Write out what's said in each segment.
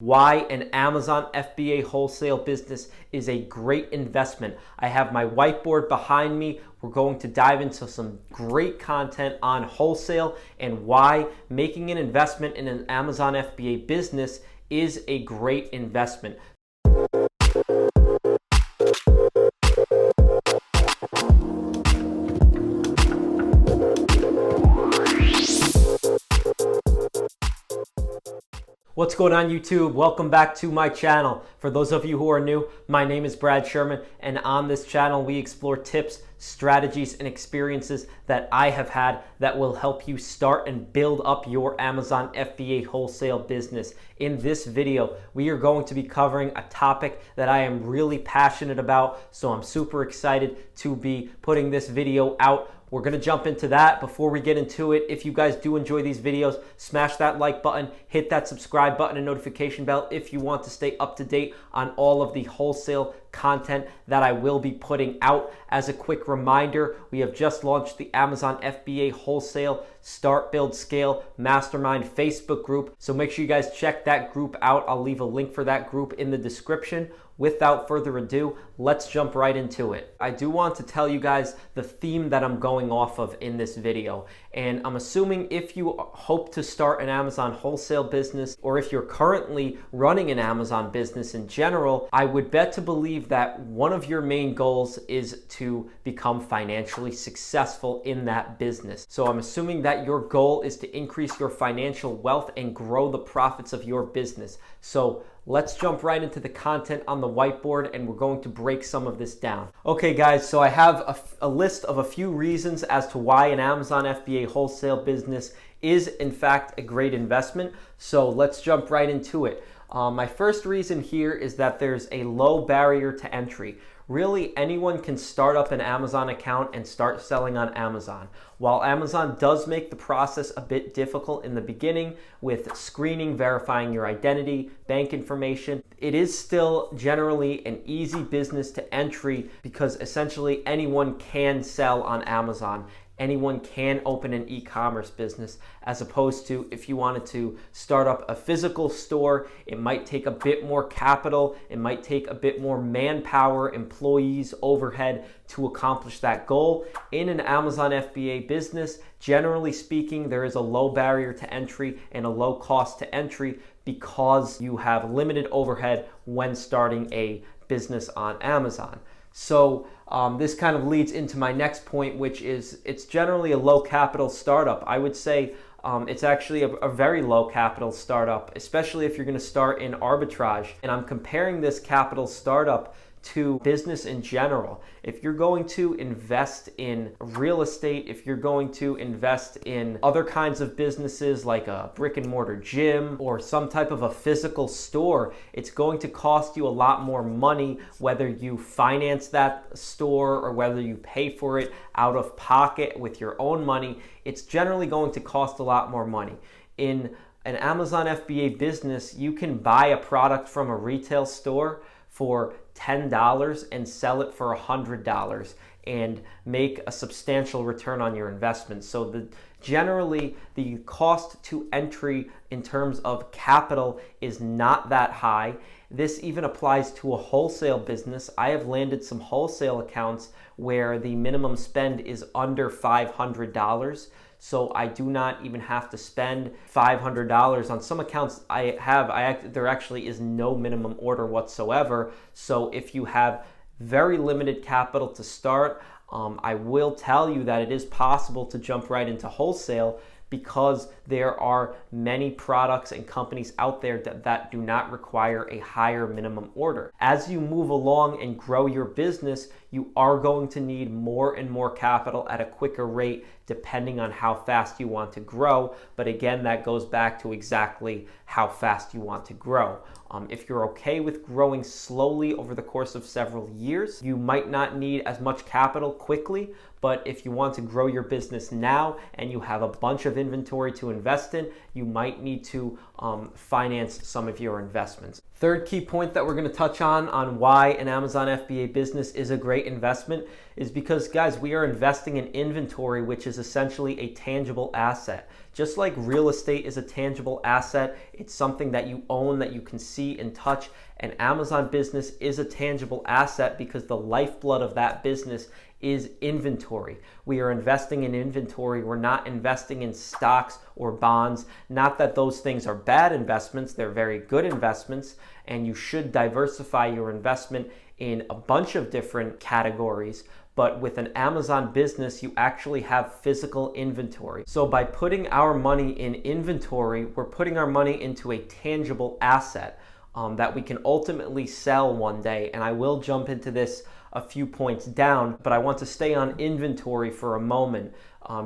Why an Amazon FBA wholesale business is a great investment. I have my whiteboard behind me. We're going to dive into some great content on wholesale and why making an investment in an Amazon FBA business is a great investment. What's going on YouTube? Welcome back to my channel. For those of you who are new, my name is Brad Sherman, and on this channel we explore tips, strategies, and experiences that I have had that will help you start and build up your Amazon FBA wholesale business. In this video, we are going to be covering a topic that I am really passionate about, so I'm super excited to be putting this video out. We're going to jump into that. Before we get into it, if you guys do enjoy these videos, smash that like button, hit that subscribe button and notification bell if you want to stay up to date on all of the wholesale content that I will be putting out. As a quick reminder, we have just launched the Amazon FBA Wholesale Start, Build, Scale Mastermind Facebook group. So make sure you guys check that group out. I'll leave a link for that group in the description. Without further ado, let's jump right into it. I do want to tell you guys the theme that I'm going off of in this video. And I'm assuming if you hope to start an Amazon wholesale business, or if you're currently running an Amazon business in general, I would bet to believe that one of your main goals is to become financially successful in that business. So I'm assuming that your goal is to increase your financial wealth and grow the profits of your business. So let's jump right into the content on the whiteboard, and we're going to break some of this down. Okay guys, so I have a list of a few reasons as to why an Amazon FBA wholesale business is in fact a great investment. So let's jump right into it. My first reason here is that there's a low barrier to entry. Really, anyone can start up an Amazon account and start selling on Amazon. While Amazon does make the process a bit difficult in the beginning with screening, verifying your identity, bank information, it is still generally an easy business to entry because essentially anyone can sell on Amazon. Anyone can open an e-commerce business, as opposed to if you wanted to start up a physical store, it might take a bit more capital, it might take a bit more manpower, employees, overhead to accomplish that goal. In an Amazon FBA business, generally speaking, there is a low barrier to entry and a low cost to entry because you have limited overhead when starting a business on Amazon. So this kind of leads into my next point, which is it's generally a low capital startup. I would say it's actually a very low capital startup, especially if you're going to start in arbitrage. And I'm comparing this capital startup to business in general. If you're going to invest in real estate, if you're going to invest in other kinds of businesses like a brick and mortar gym or some type of a physical store, it's going to cost you a lot more money, whether you finance that store or whether you pay for it out of pocket with your own money. It's generally going to cost a lot more money. In an Amazon FBA business, you can buy a product from a retail store for $10 and sell it for $100 and make a substantial return on your investment. So generally the cost to entry in terms of capital is not that high. This even applies to a wholesale business. I have landed some wholesale accounts where the minimum spend is under $500. So I do not even have to spend $500. On some accounts there actually is no minimum order whatsoever. So if you have very limited capital to start, I will tell you that it is possible to jump right into wholesale because there are many products and companies out there that do not require a higher minimum order. As you move along and grow your business, you are going to need more and more capital at a quicker rate depending on how fast you want to grow. But again, that goes back to exactly how fast you want to grow. If you're okay with growing slowly over the course of several years, you might not need as much capital quickly. But if you want to grow your business now and you have a bunch of inventory to invest in, you might need to finance some of your investments. Third key point that we're going to touch on why an Amazon FBA business is a great investment is because, guys, we are investing in inventory, which is is essentially a tangible asset. Just like real estate is a tangible asset, it's something that you own, that you can see and touch. An Amazon business is a tangible asset because the lifeblood of that business is inventory. We are investing in inventory. We're not investing in stocks or bonds. Not that those things are bad investments. They're very good investments, and you should diversify your investment in a bunch of different categories. But with an Amazon business, you actually have physical inventory. So by putting our money in inventory, we're putting our money into a tangible asset that we can ultimately sell one day. And I will jump into this a few points down, but I want to stay on inventory for a moment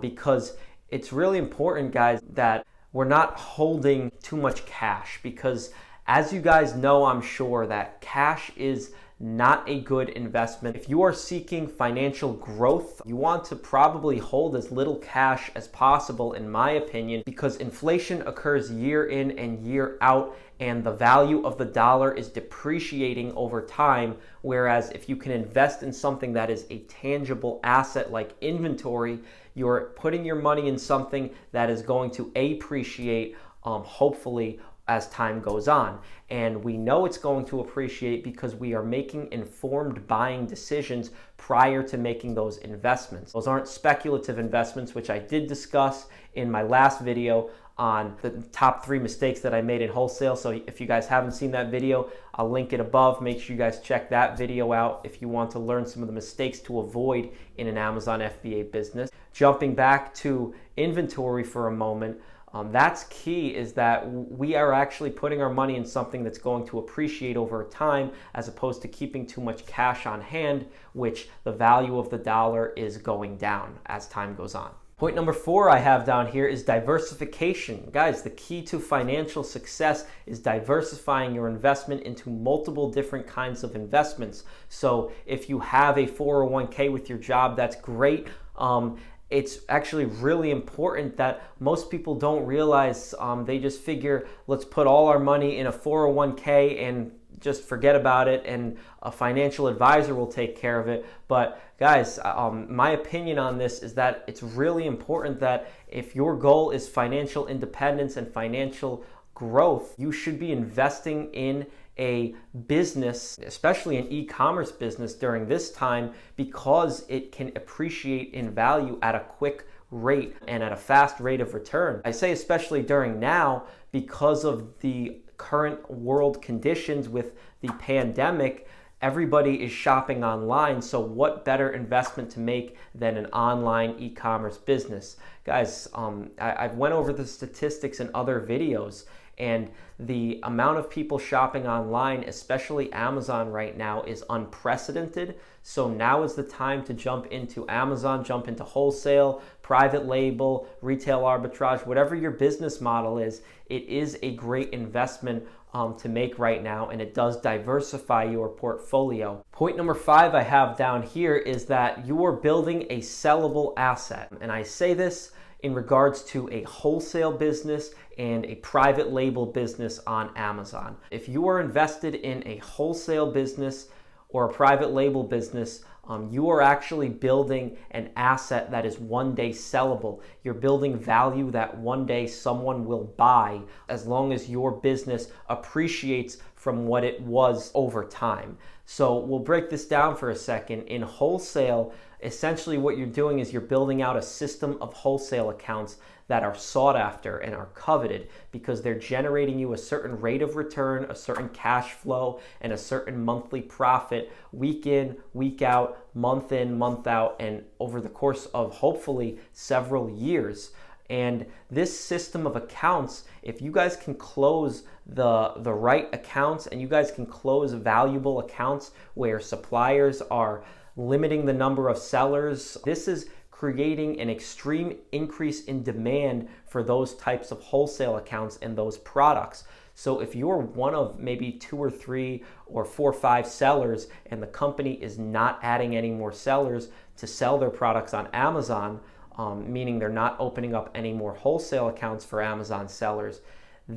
because it's really important, guys, that we're not holding too much cash, because as you guys know, I'm sure that cash is not a good investment. If you are seeking financial growth, you want to probably hold as little cash as possible, in my opinion, because inflation occurs year in and year out, and the value of the dollar is depreciating over time. Whereas if you can invest in something that is a tangible asset like inventory, you're putting your money in something that is going to appreciate, hopefully, as time goes on. And we know it's going to appreciate because we are making informed buying decisions prior to making those investments. Those aren't speculative investments, which I did discuss in my last video on the top 3 mistakes that I made in wholesale. So if you guys haven't seen that video, I'll link it above. Make sure you guys check that video out if you want to learn some of the mistakes to avoid in an Amazon FBA business. Jumping back to inventory for a moment, that's key, is that we are actually putting our money in something that's going to appreciate over time, as opposed to keeping too much cash on hand, which the value of the dollar is going down as time goes on. Point number 4 I have down here is diversification. Guys, the key to financial success is diversifying your investment into multiple different kinds of investments. So if you have a 401k with your job, that's great. It's actually really important that most people don't realize. They just figure, let's put all our money in a 401k and just forget about it, and a financial advisor will take care of it. But guys, my opinion on this is that it's really important that if your goal is financial independence and financial growth, you should be investing in a business, especially an e-commerce business during this time, because it can appreciate in value at a quick rate and at a fast rate of return. I say especially during now because of the current world conditions with the pandemic. Everybody is shopping online, so what better investment to make than an online e-commerce business? Guys, I've went over the statistics in other videos, and the amount of people shopping online, especially Amazon right now, is unprecedented. So now is the time to jump into Amazon, jump into wholesale, private label, retail arbitrage, whatever your business model is. It is a great investment to make right now, and it does diversify your portfolio. Point number 5 I have down here is that you are building a sellable asset. And I say this in regards to a wholesale business and a private label business on Amazon. If you are invested in a wholesale business or a private label business, you are actually building an asset that is one day sellable. You're building value that one day someone will buy, as long as your business appreciates from what it was over time. So we'll break this down for a second. In wholesale, essentially what you're doing is you're building out a system of wholesale accounts that are sought after and are coveted because they're generating you a certain rate of return, a certain cash flow, and a certain monthly profit week in, week out, month in, month out, and over the course of hopefully several years. And this system of accounts, if you guys can close the right accounts and you guys can close valuable accounts where suppliers are limiting the number of sellers, this is creating an extreme increase in demand for those types of wholesale accounts and those products. So if you're one of maybe 2 or 3 or 4 or 5 sellers and the company is not adding any more sellers to sell their products on Amazon, meaning they're not opening up any more wholesale accounts for Amazon sellers,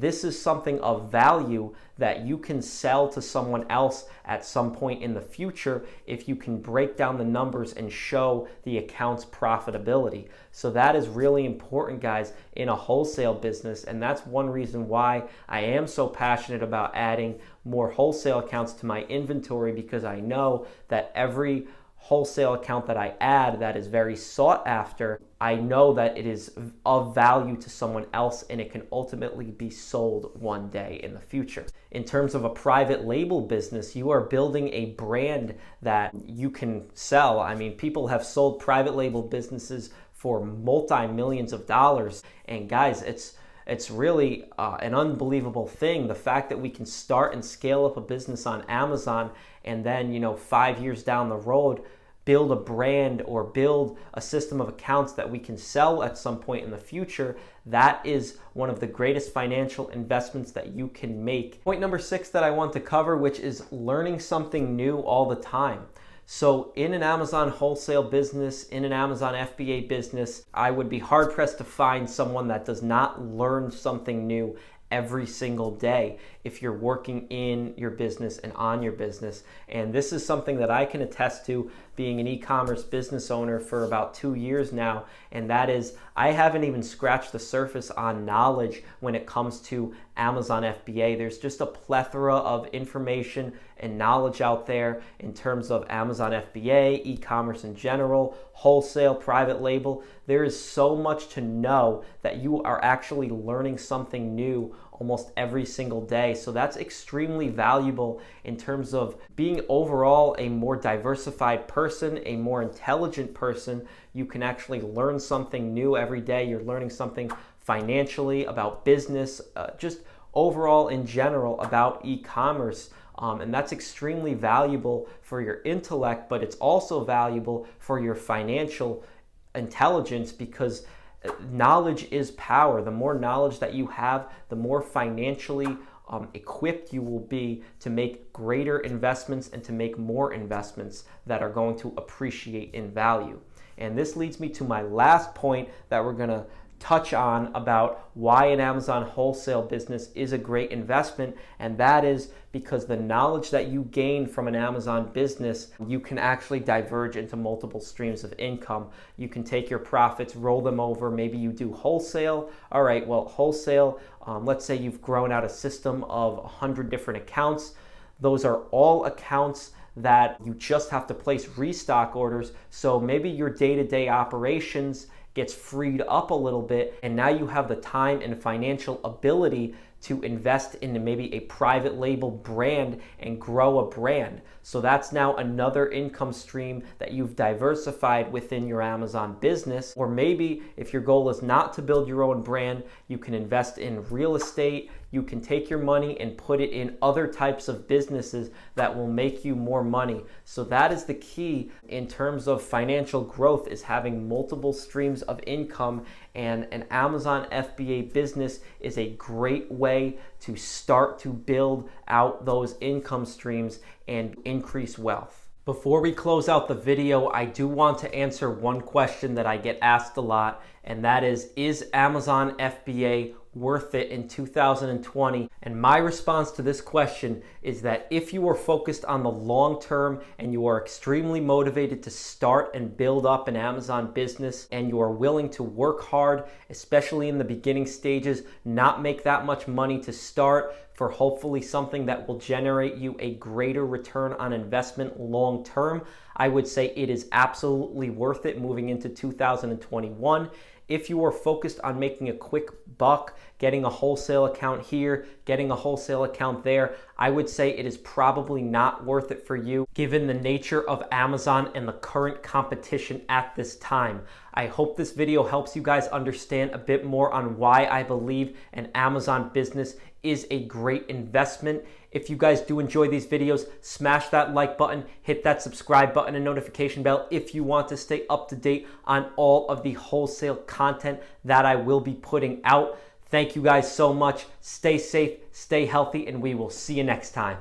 this is something of value that you can sell to someone else at some point in the future if you can break down the numbers and show the account's profitability. So that is really important, guys, in a wholesale business, and that's one reason why I am so passionate about adding more wholesale accounts to my inventory, because I know that every wholesale account that I add that is very sought after, I know that it is of value to someone else and it can ultimately be sold one day in the future. In terms of a private label business, you are building a brand that you can sell. I mean, people have sold private label businesses for multi-millions of dollars, and guys, it's really an unbelievable thing. The fact that we can start and scale up a business on Amazon and then, 5 years down the road, build a brand or build a system of accounts that we can sell at some point in the future, that is one of the greatest financial investments that you can make. Point number 6 that I want to cover, which is learning something new all the time. So in an Amazon wholesale business, in an Amazon FBA business, I would be hard pressed to find someone that does not learn something new every single day if you're working in your business and on your business. And this is something that I can attest to, being an e-commerce business owner for about 2 years now, and that is I haven't even scratched the surface on knowledge when it comes to Amazon FBA. There's just a plethora of information and knowledge out there in terms of Amazon FBA, e-commerce in general, wholesale, private label. There is so much to know that you are actually learning something new almost every single day. So that's extremely valuable in terms of being overall a more diversified person, a more intelligent person. You can actually learn something new every day. You're learning something financially, about business, just overall in general about e-commerce. And that's extremely valuable for your intellect, but it's also valuable for your financial intelligence, because knowledge is power. The more knowledge that you have, the more financially equipped you will be to make greater investments and to make more investments that are going to appreciate in value. And this leads me to my last point that we're going to touch on about why an Amazon wholesale business is a great investment, and that is because the knowledge that you gain from an Amazon business, you can actually diverge into multiple streams of income. You can take your profits, roll them over. Maybe you do wholesale. All right, well, wholesale, let's say you've grown out a system of 100 different accounts. Those are all accounts that you just have to place restock orders. So maybe your day-to-day operations gets freed up a little bit, and now you have the time and financial ability to invest into maybe a private label brand and grow a brand. So that's now another income stream that you've diversified within your Amazon business. Or maybe if your goal is not to build your own brand, you can invest in real estate. You can take your money and put it in other types of businesses that will make you more money. So that is the key in terms of financial growth, is having multiple streams of income, and an Amazon FBA business is a great way to start to build out those income streams and increase wealth. Before we close out the video, I do want to answer one question that I get asked a lot, and that is Amazon FBA worth it in 2020? And my response to this question is that if you are focused on the long term and you are extremely motivated to start and build up an Amazon business, and you are willing to work hard, especially in the beginning stages, not make that much money to start, for hopefully something that will generate you a greater return on investment long term, I would say it is absolutely worth it moving into 2021. If you are focused on making a quick buck, getting a wholesale account here, getting a wholesale account there, I would say it is probably not worth it for you, given the nature of Amazon and the current competition at this time. I hope this video helps you guys understand a bit more on why I believe an Amazon business is a great investment. If you guys do enjoy these videos, smash that like button, hit that subscribe button and notification bell if you want to stay up to date on all of the wholesale content that I will be putting out. Thank you guys so much. Stay safe, stay healthy, and we will see you next time.